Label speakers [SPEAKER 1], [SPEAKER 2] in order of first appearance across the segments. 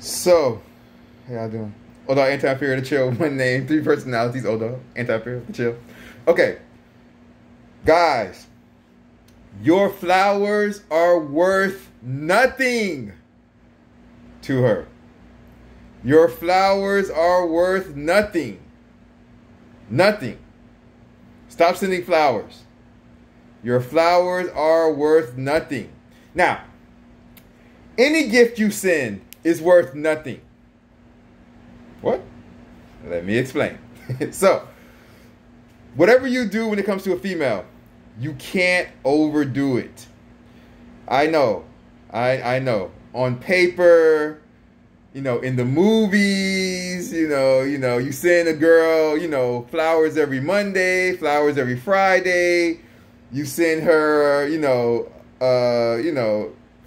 [SPEAKER 1] So, how y'all doing? Old dog, Anti-Imperial, the chill. One name, three personalities. Old dog, Anti-Imperial, the chill. Okay, guys, your flowers are worth nothing to her. Your flowers are worth nothing. Nothing. Stop sending flowers. Your flowers are worth nothing. Now, any gift you send is worth nothing. What? Let me explain. So, whatever you do when it comes to a female, you can't overdo it. I know. I know. On paper, in the movies, you send a girl, flowers every Monday, flowers every Friday. You send her,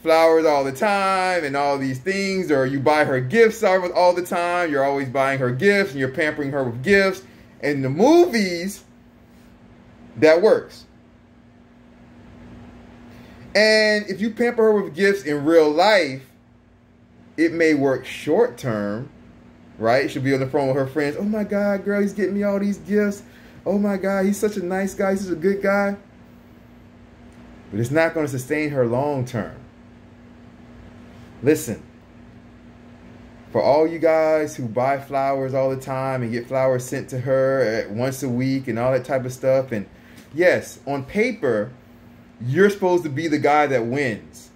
[SPEAKER 1] flowers all the time and all these things, or you buy her gifts all the time. You're always buying her gifts and you're pampering her with gifts. In the movies, that works. And if you pamper her with gifts in real life, it may work short term, right? She'll be on the phone with her friends. Oh my God, girl, he's getting me all these gifts. Oh my God, he's such a nice guy. He's such a good guy. But it's not going to sustain her long term. Listen, for all you guys who buy flowers all the time and get flowers sent to her once a week and all that type of stuff, and yes, on paper, you're supposed to be the guy that wins.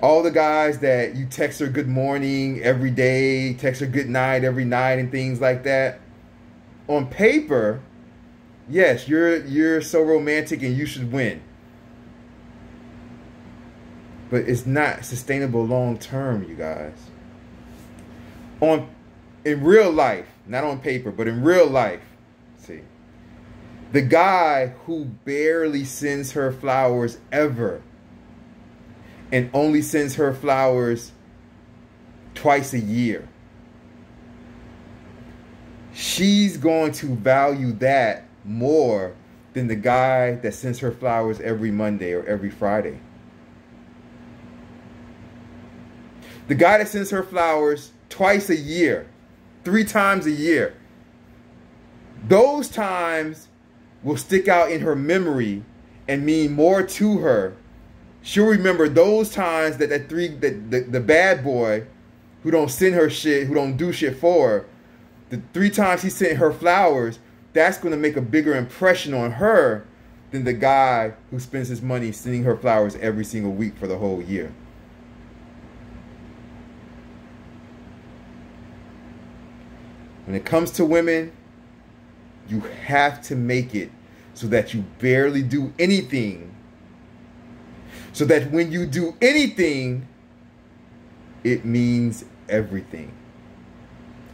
[SPEAKER 1] All the guys that you text her good morning every day, text her good night every night and things like that. On paper, yes, you're so romantic and you should win. But it's not sustainable long term, you guys. In real life, not on paper, but in real life, see, the guy who barely sends her flowers ever and only sends her flowers twice a year, she's going to value that more than the guy that sends her flowers every Monday or every Friday. The guy that sends her flowers twice a year, 3 times a year, those times will stick out in her memory and mean more to her. She'll remember those times that the bad boy who don't send her shit, who don't do shit for her, the 3 times he sent her flowers, that's going to make a bigger impression on her than the guy who spends his money sending her flowers every single week for the whole year. When it comes to women, you have to make it so that you barely do anything. So that when you do anything, it means everything.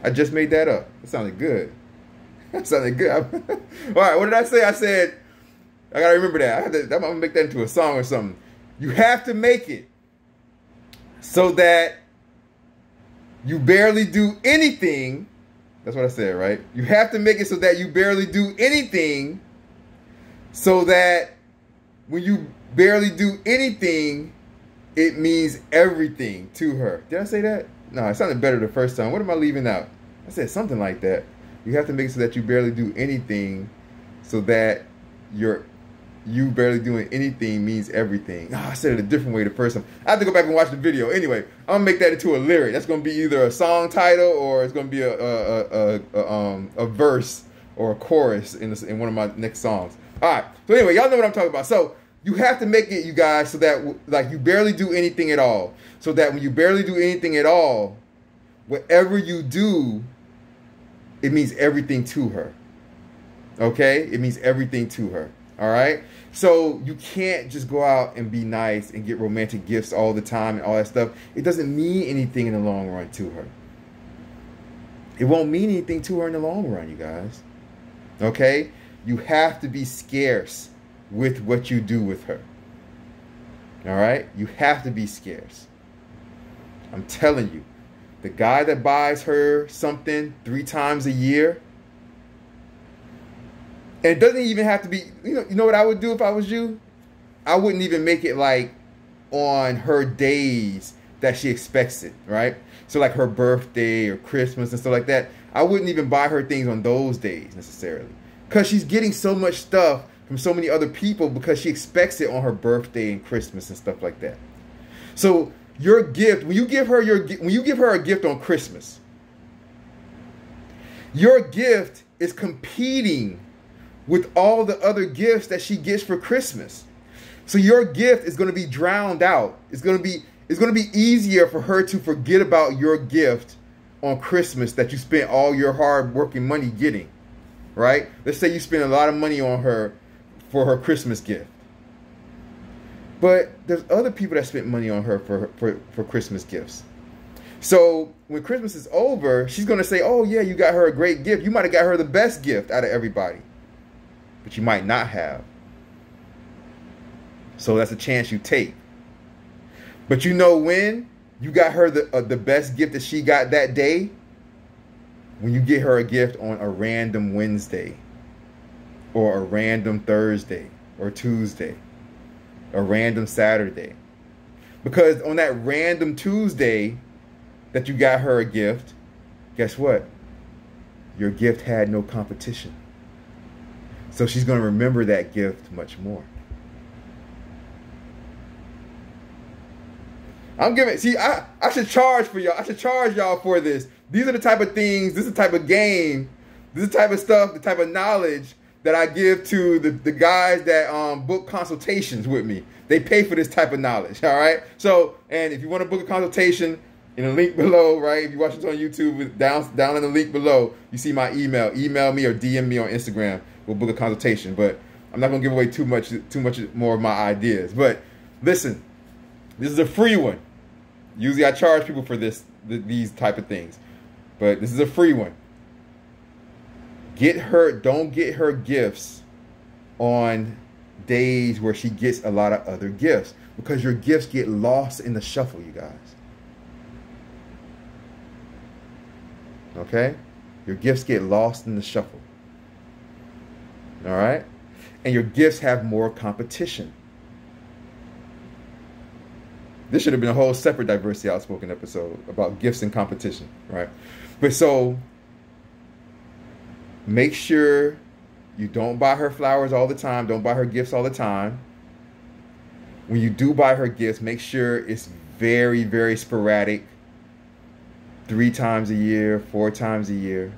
[SPEAKER 1] I just made that up. It sounded good. That sounded good. All right, what did I say? I said, I got to remember that. I'm going to make that into a song or something. You have to make it so that you barely do anything. That's what I said, right? You have to make it so that you barely do anything, so that when you barely do anything, it means everything to her. Did I say that? No, it sounded better the first time. What am I leaving out? I said something like that. You have to make it so that you barely do anything, so that you barely doing anything means everything. Oh, I said it a different way the first time. I have to go back and watch the video. Anyway, I'm gonna make that into a lyric. That's gonna be either a song title or it's gonna be a verse or a chorus in one of my next songs. All right. So anyway, y'all know what I'm talking about. So you have to make it, you guys, so that like you barely do anything at all. So that when you barely do anything at all, whatever you do, it means everything to her. Okay? It means everything to her. All right? So you can't just go out and be nice and get romantic gifts all the time and all that stuff. It doesn't mean anything in the long run to her. It won't mean anything to her in the long run, you guys. Okay? You have to be scarce with what you do with her. All right? You have to be scarce. I'm telling you, the guy that buys her something 3 times a year, and it doesn't even have to be, you know what I would do if I was you? I wouldn't even make it like on her days that she expects it, right? So like her birthday or Christmas and stuff like that, I wouldn't even buy her things on those days necessarily, because she's getting so much stuff from so many other people because she expects it on her birthday and Christmas and stuff like that. So your gift, when you give her a gift on Christmas, your gift is competing with all the other gifts that she gets for Christmas. So your gift is going to be drowned out. It's going to be easier for her to forget about your gift on Christmas that you spent all your hard working money getting, right? Let's say you spend a lot of money on her for her Christmas gift. But there's other people that spent money on her for Christmas gifts. So when Christmas is over, she's going to say, oh yeah, you got her a great gift. You might have got her the best gift out of everybody, but you might not have. So that's a chance you take. But you know when you got her the best gift that she got that day? When you get her a gift on a random Wednesday or a random Thursday or Tuesday, a random Saturday. Because on that random Tuesday that you got her a gift, guess what? Your gift had no competition. So she's going to remember that gift much more. I should charge for y'all. I should charge y'all for this. These are the type of things, this is the type of game, this is the type of stuff, the type of knowledge that I give to the guys that book consultations with me. They pay for this type of knowledge, all right? So, and if you want to book a consultation, in the link below, right? If you watch this on YouTube, down in the link below, you see my email. Email me or DM me on Instagram. We'll book a consultation. But I'm not going to give away too much more of my ideas. But listen, this is a free one. Usually I charge people for these type of things. But this is a free one. Don't get her gifts on days where she gets a lot of other gifts, because your gifts get lost in the shuffle, you guys. Okay? Your gifts get lost in the shuffle. All right? And your gifts have more competition. This should have been a whole separate Diversity Outspoken episode about gifts and competition, right? But so, make sure you don't buy her flowers all the time. Don't buy her gifts all the time. When you do buy her gifts, make sure it's very, very sporadic. 3 times a year, 4 times a year.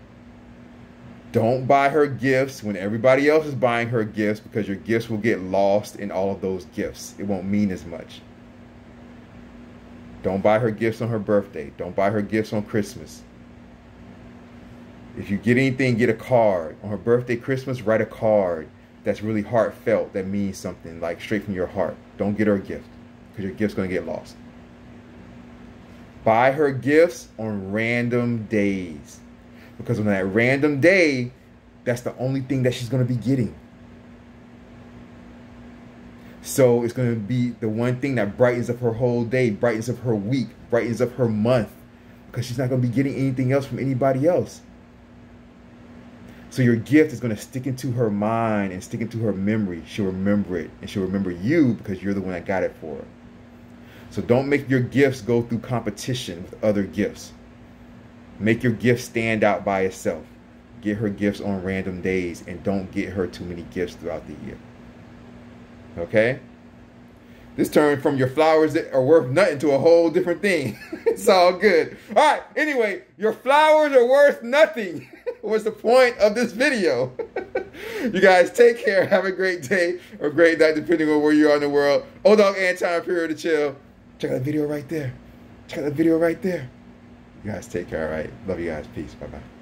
[SPEAKER 1] Don't buy her gifts when everybody else is buying her gifts, because your gifts will get lost in all of those gifts. It won't mean as much. Don't buy her gifts on her birthday. Don't buy her gifts on Christmas. If you get anything, get a card. On her birthday, Christmas, write a card that's really heartfelt, that means something, like straight from your heart. Don't get her a gift, because your gift's going to get lost. Buy her gifts on random days, because on that random day, that's the only thing that she's going to be getting. So it's going to be the one thing that brightens up her whole day, brightens up her week, brightens up her month, because she's not going to be getting anything else from anybody else. So your gift is going to stick into her mind and stick into her memory. She'll remember it, and she'll remember you because you're the one that got it for her. So don't make your gifts go through competition with other gifts. Make your gift stand out by itself. Get her gifts on random days, and don't get her too many gifts throughout the year. Okay? This turned from your flowers that are worth nothing to a whole different thing. It's all good. All right. Anyway, your flowers are worth nothing. What's the point of this video? You guys take care. Have a great day or great night, depending on where you are in the world. Dogg, Anti-Imperial to chill. Check out that video right there. Check out that video right there. You guys take care. All right. Love you guys. Peace. Bye-bye.